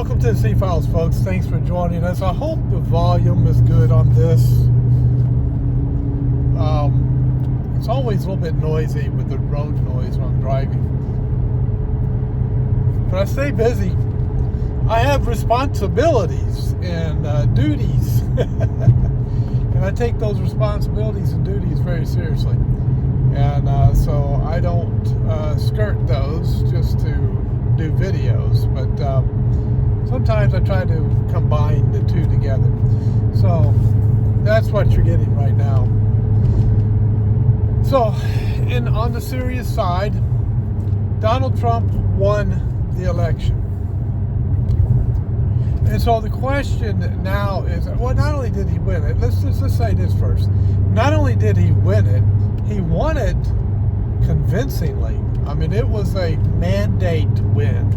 Welcome to the C-Files, folks. Thanks for joining us. I hope the volume is good on this. It's always a little bit noisy with the road noise when I'm driving. But I stay busy. I have responsibilities and duties. And I take those responsibilities and duties very seriously. And so I don't skirt those just to do videos. But sometimes I try to combine the two together. So that's what you're getting right now. So, on the serious side, Donald Trump won the election. And so the question now is, well, not only did he win it, let's say this first. Not only did he win it, he won it convincingly. I mean, it was a mandate win.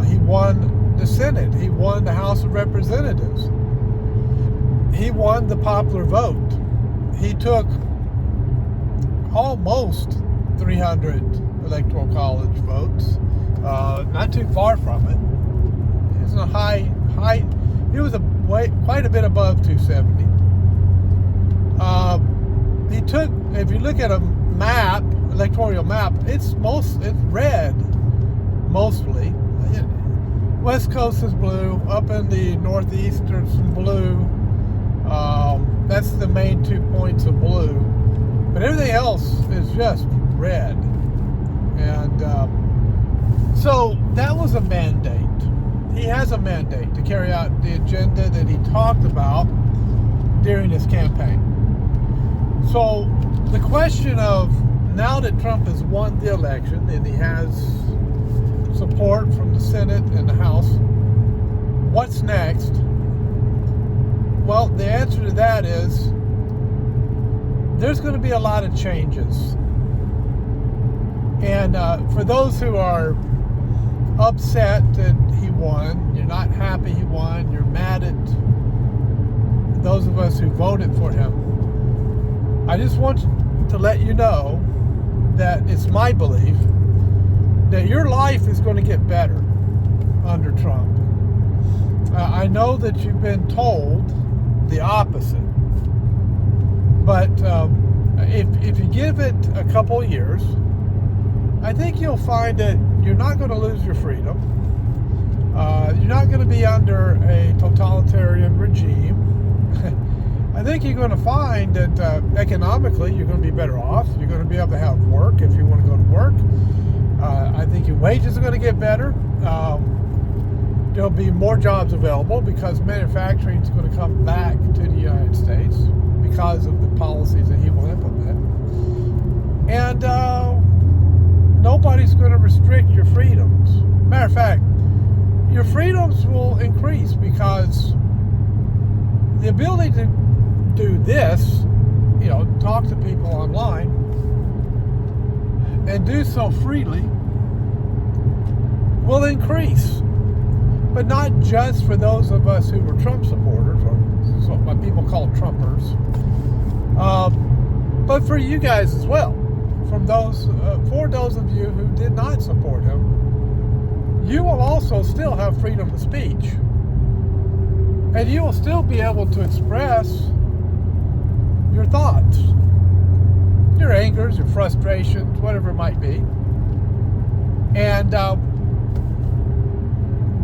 He won the Senate. He won the House of Representatives. He won the popular vote. He took almost 300 electoral college votes. Not too far from it. It's a high. It was quite a bit above 270. He took, if you look at a map, electoral map, it's red mostly. West Coast is blue. Up in the Northeast there's some blue. That's the main 2 points of blue. But everything else is just red. And so that was a mandate. He has a mandate to carry out the agenda that he talked about during his campaign. So the question of, now that Trump has won the election and he has support from the Senate and the House, what's next? Well, the answer to that is there's going to be a lot of changes. And for those who are upset that he won, you're not happy he won, you're mad at those of us who voted for him, I just want to let you know that it's my belief that your life is going to get better under Trump. I know that you've been told the opposite. But if you give it a couple of years, I think you'll find that you're not going to lose your freedom. You're not going to be under a totalitarian regime. I think you're going to find that economically you're going to be better off. You're going to be able to have work if you want to go to work. I think your wages are going to get better. There'll be more jobs available because manufacturing is going to come back to the United States because of the policies that he will implement. And nobody's going to restrict your freedoms. Matter of fact, your freedoms will increase because the ability to do this, talk to people online and do so freely will increase. But not just for those of us who were Trump supporters, or what people call Trumpers, but for you guys as well. For those of you who did not support him, you will also still have freedom of speech. And you will still be able to express your thoughts, your angers, your frustrations, whatever it might be. And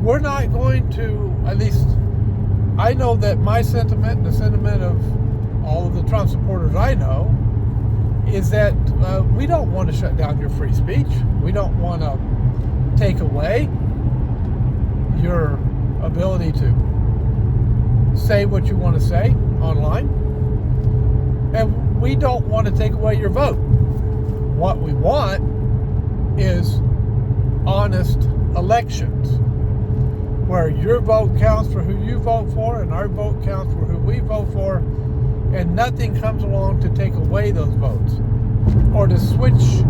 we're not going to, at least I know that my sentiment and the sentiment of all of the Trump supporters I know is that we don't want to shut down your free speech. We don't want to take away your ability to say what you want to say online. And we don't want to take away your vote. What we want is honest elections, where your vote counts for who you vote for and our vote counts for who we vote for, and nothing comes along to take away those votes or to switch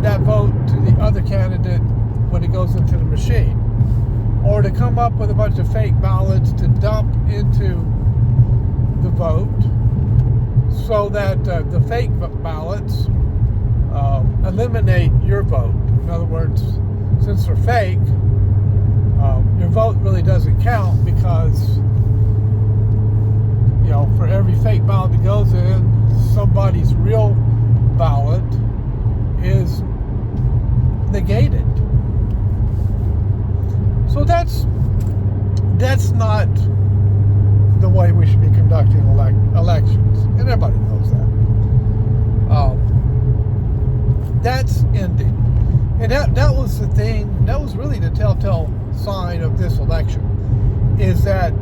that vote to the other candidate when it goes into the machine, or to come up with a bunch of fake ballots to dump into the vote so that the fake ballots eliminate your vote. In other words, since they're fake, your vote really doesn't count because, for every fake ballot that goes in, somebody's real ballot is negated. So that's not the way we should be conducting elections, and everybody knows that. That's ending, and that was the thing. That was really the telltale sign of this election, is that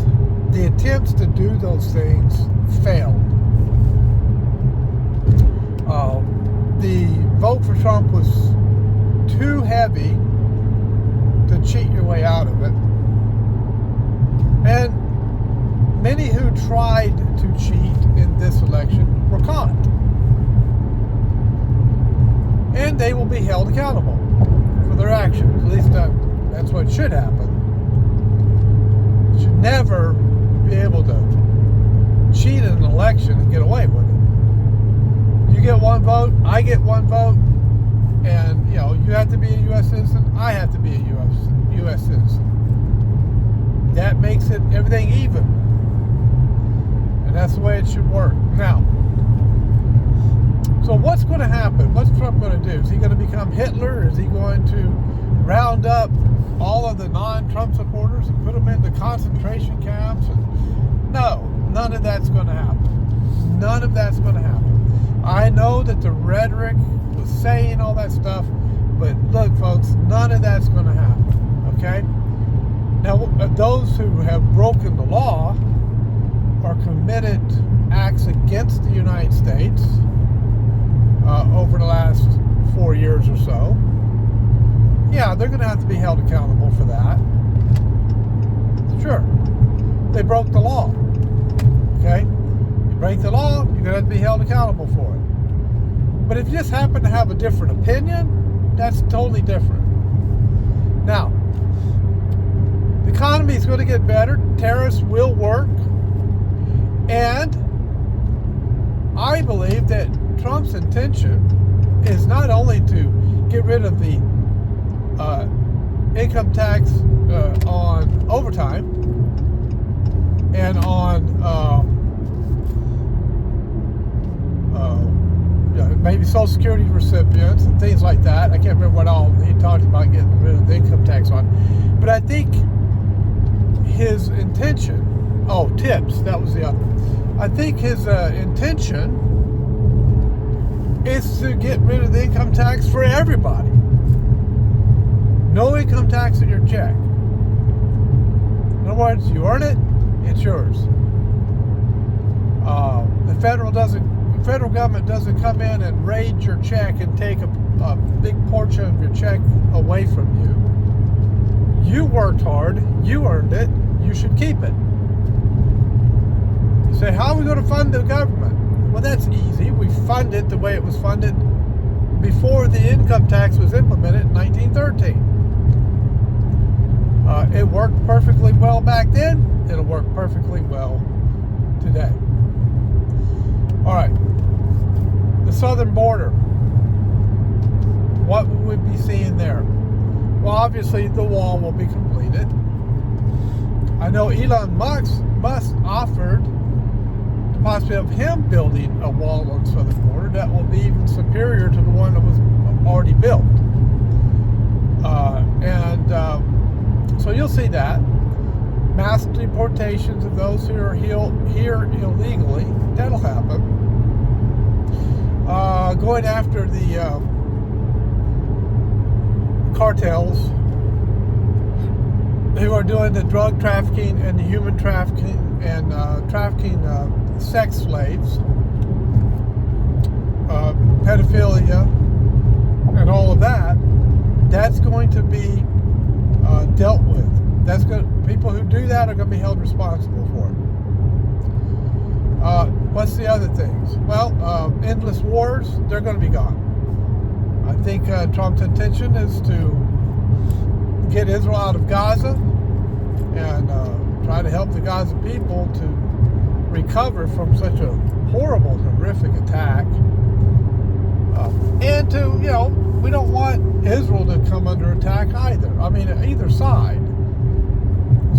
the attempts to do those things failed. The vote for Trump was too heavy to cheat your way out of it, and many who tried to cheat in this election were caught, and they will be held accountable for their actions. At least that's what should happen. You should never be able to cheat in an election and get away with it. You get one vote, I get one vote, and you have to be a U.S. citizen, I have to be a U.S. citizen. That makes it everything even, and that's the way it should work. Now, so what's going to happen? What's Trump going to do? Is he going to become Hitler? Is he going to round up all of the non-Trump supporters and put them into concentration camps? No, none of that's going to happen. None of that's going to happen. I know that the rhetoric was saying all that stuff, but look, folks, none of that's going to happen, okay? Now, those who have broken the law or committed acts against the United States over the last 4 years or so, yeah, they're going to have to be held accountable for that. Sure. They broke the law. Okay? You break the law, you're going to have to be held accountable for it. But if you just happen to have a different opinion, that's totally different. Now, the economy is going to get better. Tariffs will work. And I believe that Trump's intention is not only to get rid of the income tax on overtime and on maybe Social Security recipients and things like that. I can't remember what all he talked about getting rid of the income tax on. But I think his intention, tips, that was the other. I think his intention is to get rid of the income tax for everybody. No income tax in your check. In other words, you earn it, it's yours. The federal government doesn't come in and raid your check and take a big portion of your check away from you. You worked hard, you earned it, you should keep it. You say, how are we going to fund the government? Well, that's easy. We fund it the way it was funded before the income tax was implemented in 1913. It worked perfectly well back then. It'll work perfectly well today. All right. The southern border. What will we be seeing there? Well, obviously the wall will be completed. I know Elon Musk offered the possibility of him building a wall on the southern border that will be even superior to the one that was already built. So you'll see that. Mass deportations of those who are here illegally, that'll happen. Going after the cartels who are doing the drug trafficking and the human trafficking and trafficking sex slaves, pedophilia, and all of that. That's going to be dealt with. People who do that are going to be held responsible for it. What's the other things? Well, endless wars, they're going to be gone. I think Trump's intention is to get Israel out of Gaza and try to help the Gaza people to recover from such a horrible, horrific attack. And to, we don't want Israel to come under attack either. I mean, either side.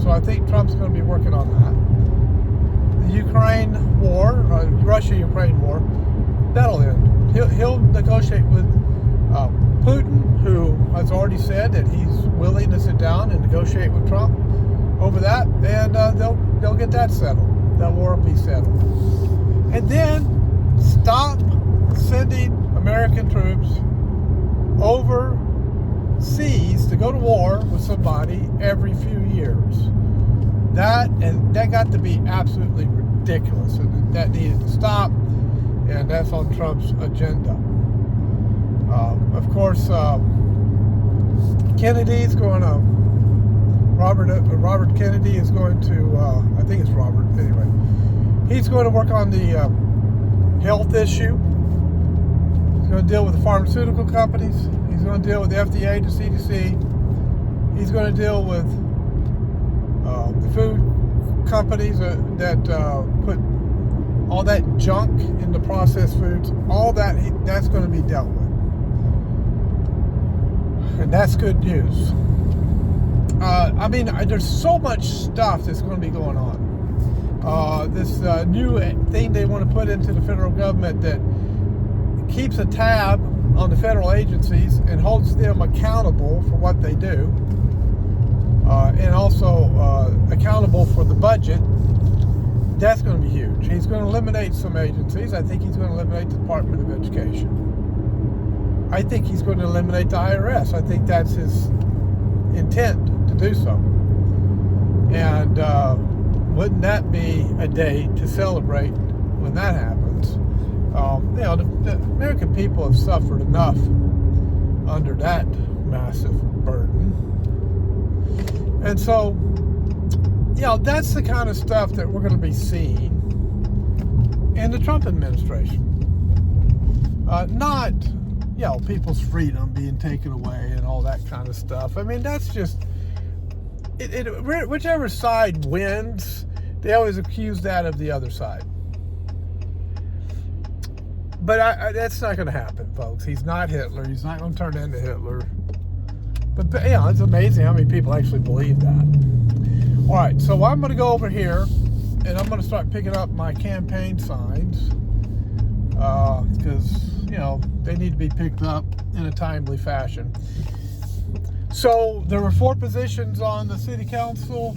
So I think Trump's going to be working on that. The Ukraine war, Russia-Ukraine war, that'll end. He'll negotiate with Putin, who has already said that he's willing to sit down and negotiate with Trump over that, and they'll get that settled. That war will be settled. And then stop sending American troops overseas to go to war with somebody every few years. That got to be absolutely ridiculous, and that needed to stop, and that's on Trump's agenda. Of course, Kennedy's going to, Robert Kennedy is going to, I think it's Robert, anyway. He's going to work on the health issue. He's going to deal with the pharmaceutical companies. He's going to deal with the FDA, the CDC. He's going to deal with the food companies that put all that junk into processed foods. All that's going to be dealt with. And that's good news. I mean, there's so much stuff that's going to be going on. This new thing they want to put into the federal government that keeps a tab on the federal agencies and holds them accountable for what they do, and also accountable for the budget. That's going to be huge. He's going to eliminate some agencies. I think he's going to eliminate the Department of Education. I think he's going to eliminate the IRS. I think that's his intent to do so. And wouldn't that be a day to celebrate when that happens? You know, the American people have suffered enough under that massive burden. And so, you know, that's the kind of stuff that we're going to be seeing in the Trump administration. Not, you know, people's freedom being taken away and all that kind of stuff. I mean, that's just, whichever side wins, they always accuse that of the other side. But that's not going to happen, folks. He's not Hitler. He's not going to turn into Hitler. But, you know, it's amazing how many people actually believe that. All right, so I'm going to go over here, and I'm going to start picking up my campaign signs because, you know, they need to be picked up in a timely fashion. So there were 4 positions on the city council,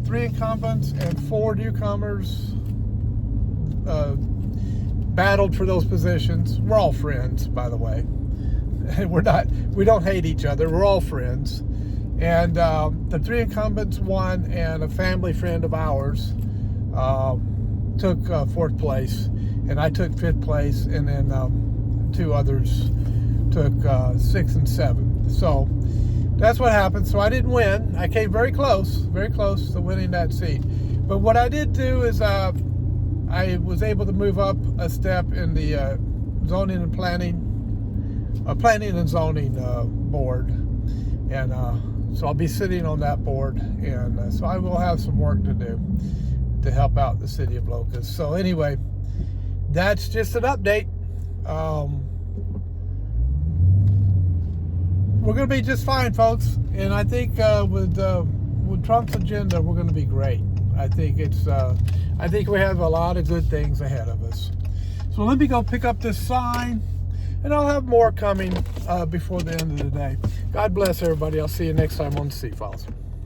3 incumbents and 4 newcomers battled for those positions. We're all friends, by the way. We don't hate each other. We're all friends. And the 3 incumbents won, and a family friend of ours took 4th place, and I took 5th place, and then 2 others took 6th and 7th. So that's what happened. So I didn't win. I came very close to winning that seat. But what I did do is I was able to move up a step in the zoning and planning and zoning board, and so I'll be sitting on that board, and so I will have some work to do to help out the city of Locust. So anyway, that's just an update. We're going to be just fine, folks, and I think with Trump's agenda, we're going to be great. I think we have a lot of good things ahead of us. So let me go pick up this sign, and I'll have more coming before the end of the day. God bless everybody. I'll see you next time on the Sea Files.